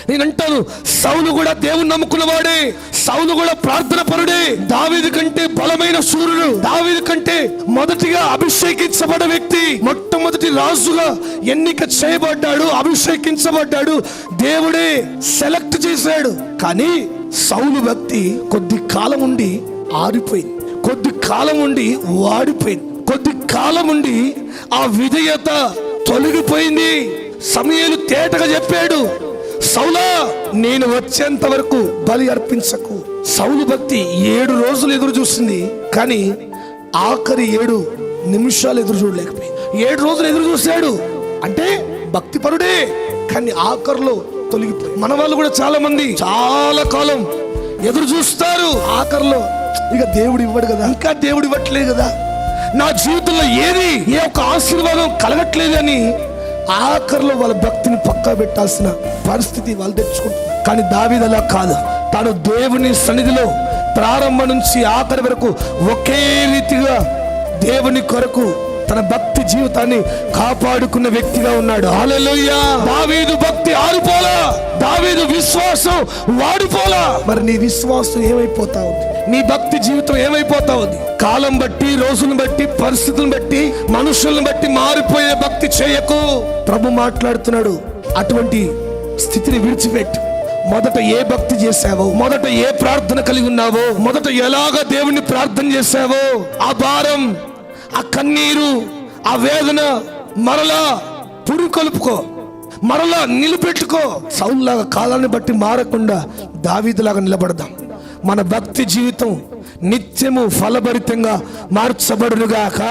నేనంటాను, సౌలు కూడా దేవుని నమ్ముకున్నవాడే, సౌలు కూడా ప్రార్థన పరుడే. దావీదు కంటే బలమైన శూరుడు, దావీదు కంటే మొదటిగా అభిషేకించబడ్డ వ్యక్తి, మొట్టమొదటి రాజుగా ఎన్నిక చేయబడ్డాడు, అభిషేకించబడ్డాడు, దేవుడే సెలెక్ట్ చేశాడు. కానీ సౌలు భక్తి కొద్ది కాలం ఉండి ఆరిపోయింది, కొద్ది కాలం ఉండి వాడిపోయింది, కొద్ది కాలం ఉండి ఆ విధేయత తొలగిపోయింది. సమూయేలు తేటగా చెప్పాడు, సౌలా నేను వచ్చేంత వరకు బలి అర్పించకు. సౌలు భక్తి 7 రోజులు ఎదురు చూసింది, కానీ ఆఖరి 7 నిమిషాలు ఎదురు చూడలేకపోయింది. 7 రోజులు ఎదురు చూశాడు అంటే భక్తి పరుడే, కానీ ఆఖరిలో తొలగిపోయి. మన వాళ్ళు కూడా చాలా మంది చాలా కాలం ఎదురు చూస్తారు, ఆఖరిలో ఇక దేవుడు ఇవ్వడు కదా, ఇంకా దేవుడు ఇవ్వట్లేదు కదా, నా జీవితంలో ఏ ఒక్క ఆశీర్వాదం కలగట్లేదు అని ఆఖరిలో వాళ్ళ భక్తిని పక్కా పెట్టాల్సిన పరిస్థితి వాళ్ళు తెచ్చుకుంటారు. కానీ దావీదు అలా కాదు, తాను దేవుని సన్నిధిలో ప్రారంభం నుంచి ఆఖరి వరకు ఒకే రీతిగా దేవుని కొరకు తన భక్తి జీవితాన్ని కాపాడుకున్న వ్యక్తిగా ఉన్నాడు. హల్లెలూయా. దావీదు భక్తి ఆరిపోలా, దావీదు విశ్వాసం వాడిపోలా. మరి నీ విశ్వాసం ఏమైపోతా ఉంది? నీ భక్తి జీవితం ఏమైపోతా ఉంది? కాలం బట్టి, రోజులను బట్టి, పరిస్థితులను బట్టి, మనుషులను బట్టి మారిపోయే భక్తి చేయకు. ప్రభు మాట్లాడుతున్నాడు, అటువంటి స్థితిని విడిచిపెట్టు. మొదట ఏ భక్తి చేశావో, మొదట ఏ ప్రార్థన కలిగి ఉన్నావో, మొదట ఎలాగ దేవుణ్ణి ప్రార్థన చేశావో, ఆ భారం, ఆ కన్నీరు, ఆ వేదన మరలా పురికొల్పుకో, మరలా నిలబెట్టుకో. సౌలులాగా కాలాన్ని బట్టి మారకుండా దావీదులాగా నిలబడదాం. మన భక్తి జీవితం నిత్యము ఫలభరితంగా మార్చబడునుగాక.